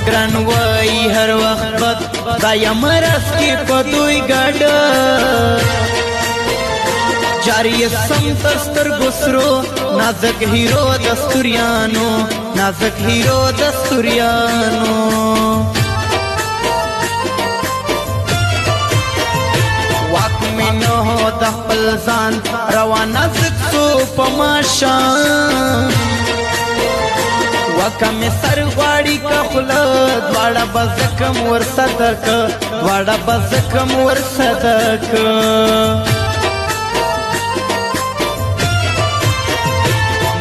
بگران وای هر وقت بد دایا مرس کی پدوی گډ جاری سم تستر گسرو نازک هیرو دستوریانو نازک هیرو دستوریانو واک میں نو د خپل ځان روان نازک سو پماشان وکم سر غواړي کا خلا دواړه بزکم ور صدق دواړه بزکم ور صدق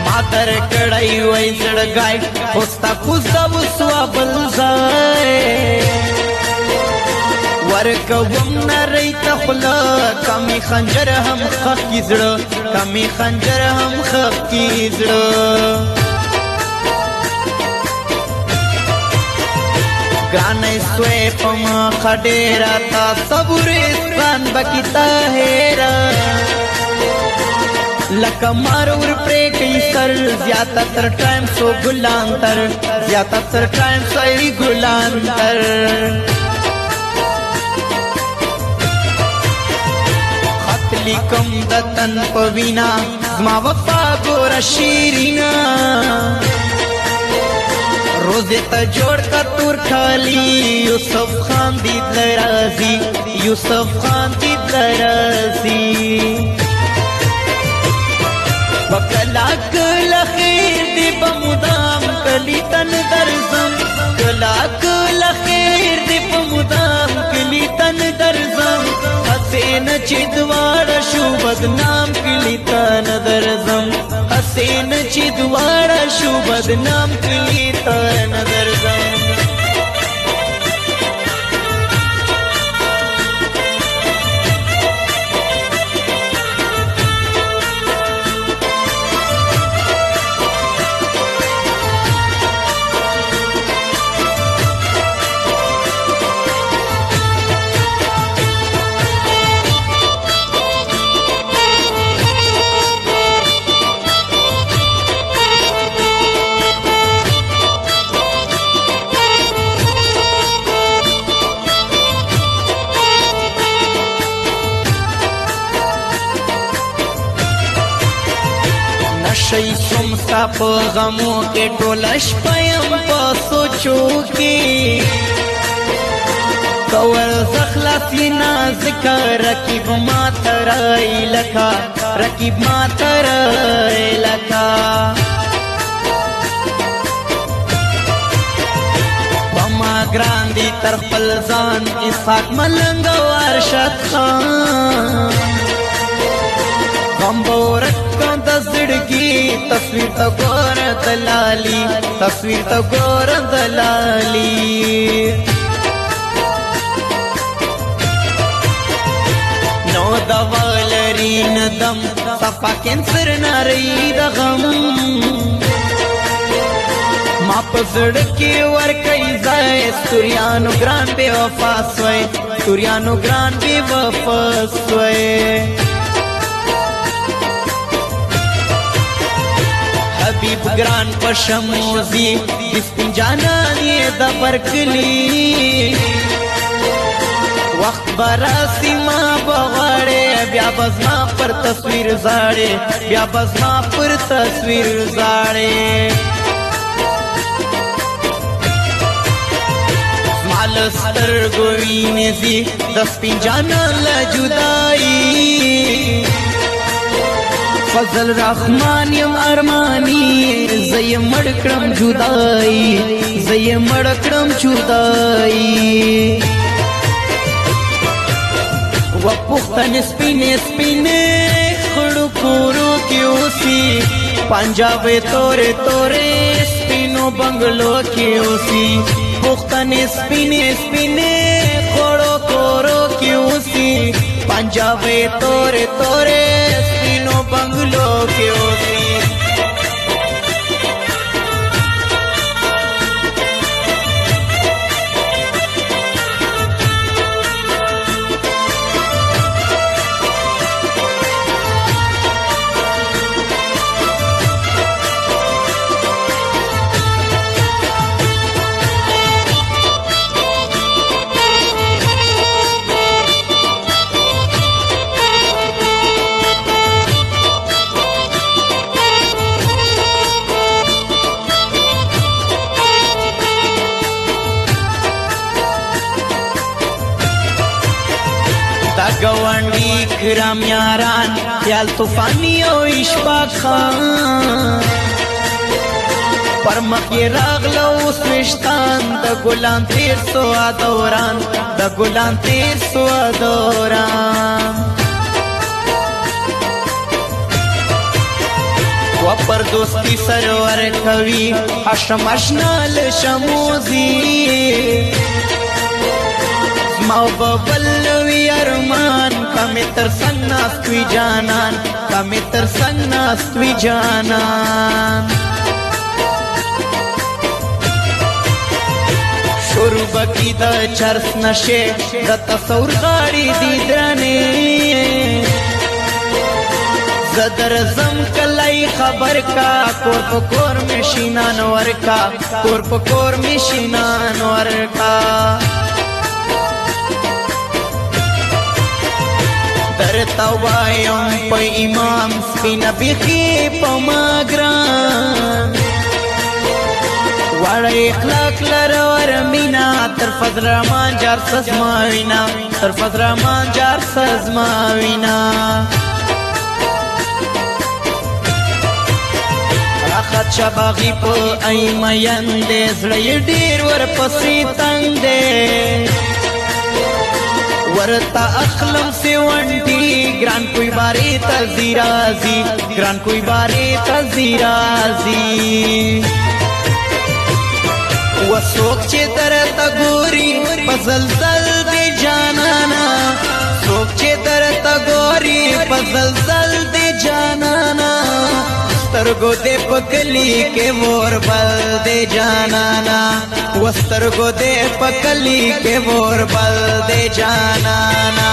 مادر کړای وای زړګای خوستا کوزا وسوا بلځای ورکوم نری تخلا کمی خنجر هم خف کی زړه کمی خنجر هم خف کی زړه گرانے سوے پما خڈیرا تا صبرستان بکیتا ہیرا لکا مارور پرے کئی سر زیادہ تر ٹائم سو گلانتر زیادہ تر ٹائم سوئی گلانتر خط لیکم دتن پوینا زما وفا گورا شیرینا روزے تا جوڑ کا تور کھالی یوسف خان دید لرازی یوسف خان دید لرازی وکلا کلا خیر دی بمدام کلی تن درزم کلا کلا خیر دی بمدام کلی تن درزم حسین چی دوارا شو بدنام کلی تن درزم حسین چی دوارا شو بدنام کلی تن درزم شئی سمستا پا غمو کے ٹولش پیم پا سوچو کی کور زخلاصی نازکا رکیب ما ترائی لکا رکیب ما ترائی لکا بما گراندی طرف الزان اسحاق ملنگ وارشد خان غمبورک زڑگی تصویر تا گور دلالی تصویر تا گور دلالی نو دوالری ندم صفا کینسر ناری دغم ما پزڑکی ورکی زائے ستوریانو گران بے وفا سوئے ستوریانو گران بے وفا سوئے حبیب گران پشموزی بسپین جانانی دا برکلی وقت براسی ما بغاڑے بیا بزما پر تصویر زاڑے بیا بزما پر تصویر زاڑے مالستر گوین زی دسپین جانان لجدائی فضل رحمان یم ارمانی زی مڑکڑم جدائی زی مڑکڑم جدائی و پختن سپینے سپینے خڑو کورو کیوسی پنجاب تورے تورے سپینو بنگلو کیوسی پختن سپینے سپینے خڑو کورو کیوسی پنجاب تورے تورے سپینو بنگلو کیوسی گوانډي کرام یاران خیال طوفاني او اشفاق خان پر مخ یې راغله اوس ویشتان د ګلان تیر سوه دوران د ګلان تیر سوه دوران و پر دوستی سرور کوي حشم اشنا له شموزي ما ببل وی ارمان کمی تر سنگ ناستوی جانان کمی تر سنگ ناستوی جانان شروع بکی دا چرس نشه دا تصور غاڑی دی درانه زدر زم کلائی خبر کا کور پا کور میں شینان ورکا کور پا کور میں شینان ورکا در توایم پا امام سپین بیخی پا ماگران وڑا اخلاق لرور مینا تر فضل رحمان جار سزماوینا تر فضل رحمان جار سزماوینا اخد شباغی پا ایمین دے زڑی دیر ور پسی تنگ دے ورتا اخلم سے ونٹی گران کوئی باری تزیرازی گران کوئی باری تزیرازی و سوک چه در تگوری پزلزل دی جانانا سوک چه در تگوری پزلزل دی جانانا سترگو دے پکلی کے مور بل دے جانانا وسترگو دے پکلی کے مور بل دے جانانا